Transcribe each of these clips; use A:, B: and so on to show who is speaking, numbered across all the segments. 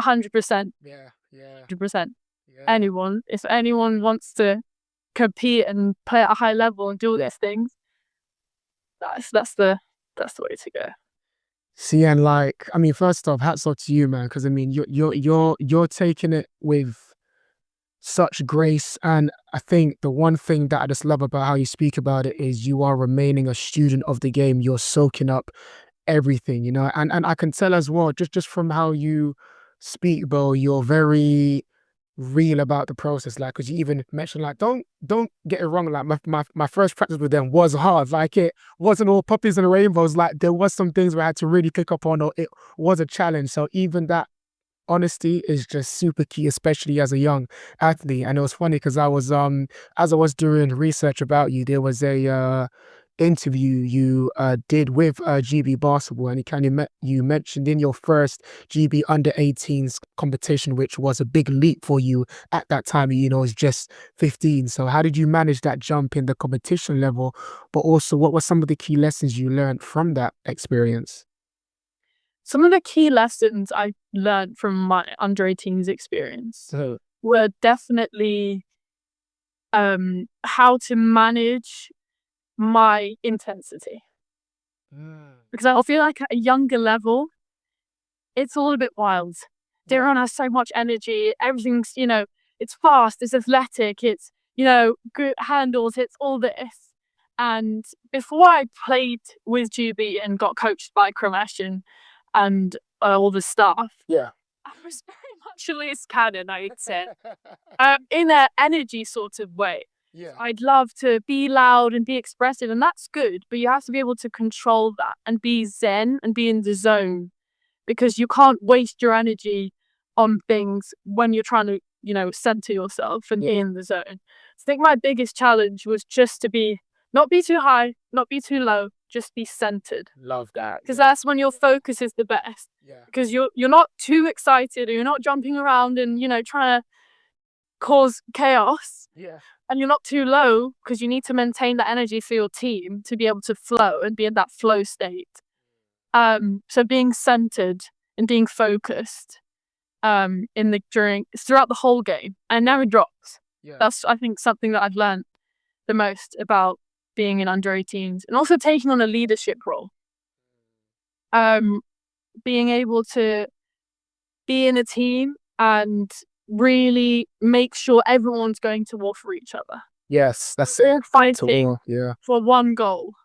A: 100%,
B: Yeah, yeah,
A: 100%.
B: yeah.
A: If anyone wants to compete and play at a high level and do all these things, that's the way to go.
B: See, and like, I mean, first off, hats off to you, man, because I mean, you're taking it with such grace, and I think the one thing that I just love about how you speak about it is you are remaining a student of the game. You're soaking up everything, and I can tell as well, just from how you speak, bro, you're very real about the process. Like, because you even mentioned, like, don't get it wrong, like my first practice with them was hard. Like, it wasn't all puppies and rainbows. Like, there was some things where I had to really pick up on, or it was a challenge. So even that honesty is just super key, especially as a young athlete. And it was funny because I was as I was doing research about you, there was a interview you did with GB basketball, and you mentioned in your first GB under 18s competition, which was a big leap for you at that time. It was just 15. So how did you manage that jump in the competition level? But also, what were some of the key lessons you learned from that experience?
A: Some of the key lessons I learned from my under 18s experience
B: So
A: were definitely how to manage my intensity. Because I feel like at a younger level, it's all a bit wild. Everyone has so much energy. Everything's, it's fast, it's athletic, it's, good handles, it's all this. And before I played with GB and got coached by Kramesh and all the staff,
B: yeah.
A: I was very much a loose cannon, I'd say, in an energy sort of way.
B: Yeah.
A: I'd love to be loud and be expressive, and that's good, but you have to be able to control that and be zen and be in the zone, because you can't waste your energy on things when you're trying to, center yourself and be in the zone. So I think my biggest challenge was just to not be too high, not be too low, just be centered.
B: Love that.
A: Because that's when your focus is the best.
B: Yeah.
A: Because you're not too excited, or you're not jumping around and, trying to cause chaos.
B: Yeah.
A: And you're not too low, because you need to maintain that energy for your team to be able to flow and be in that flow state. So being centered and being focused throughout the whole game, and never drops.
B: Yeah.
A: That's, I think, something that I've learned the most about being in under 18s, and also taking on a leadership role. Being able to be in a team and really make sure everyone's going to war for each other.
B: Yes, that's
A: We're
B: it.
A: fighting
B: Yeah.
A: for one goal.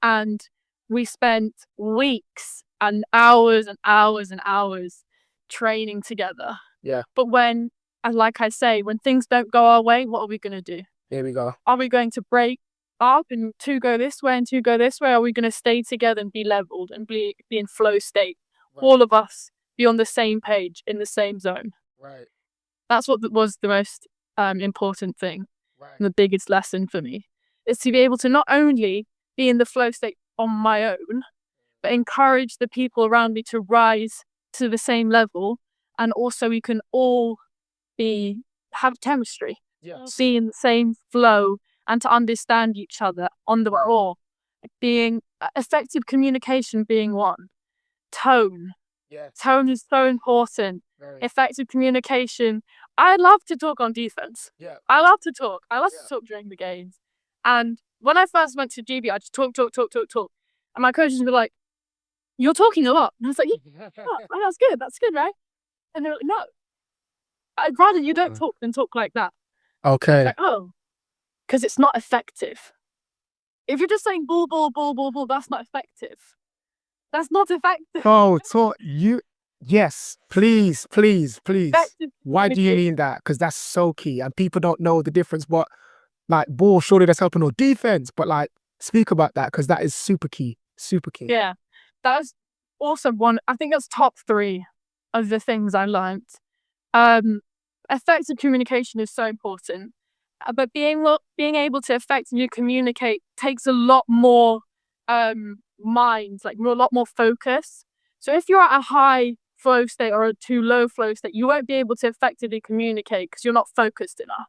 A: And we spent weeks and hours and hours and hours training together.
B: Yeah.
A: But when things don't go our way, what are we going to do?
B: Here we go.
A: Are we going to break up and two go this way and two go this way? Are we going to stay together and be leveled and be in flow state? Right. All of us be on the same page, in the same zone.
B: Right.
A: That's what was the most important thing.
B: Right.
A: And the biggest lesson for me is to be able to not only be in the flow state on my own, but encourage the people around me to rise to the same level, and also we can all have chemistry.
B: Yes.
A: Be in the same flow and to understand each other on the raw. Being effective communication being one. Tone.
B: Yes.
A: Tone is so important.
B: Very.
A: Effective communication. I love to talk on defense.
B: Yeah.
A: I love to talk. I love to talk during the games. And when I first went to GB, I just talk. And my coaches were like, "You're talking a lot." And I was like, "Yeah, oh, that's good, right?" And they were like, "No, I'd rather you don't talk than talk like that."
B: Okay.
A: Like, oh, because it's not effective. If you're just saying ball, ball, ball, ball, ball, that's not effective. That's not effective.
B: Oh, so you... Yes, please. Why do you mean that? Because that's so key, and people don't know the difference. But like, ball, surely that's helping, or defense. But like, speak about that, because that is super key.
A: Yeah, that's also one. I think that's top 3 of the things I learned. Effective communication is so important, but being able to effectively communicate takes a lot more mind, like a lot more focus. So if you're at a high flow state or a too low flow state, you won't be able to effectively communicate because you're not focused enough.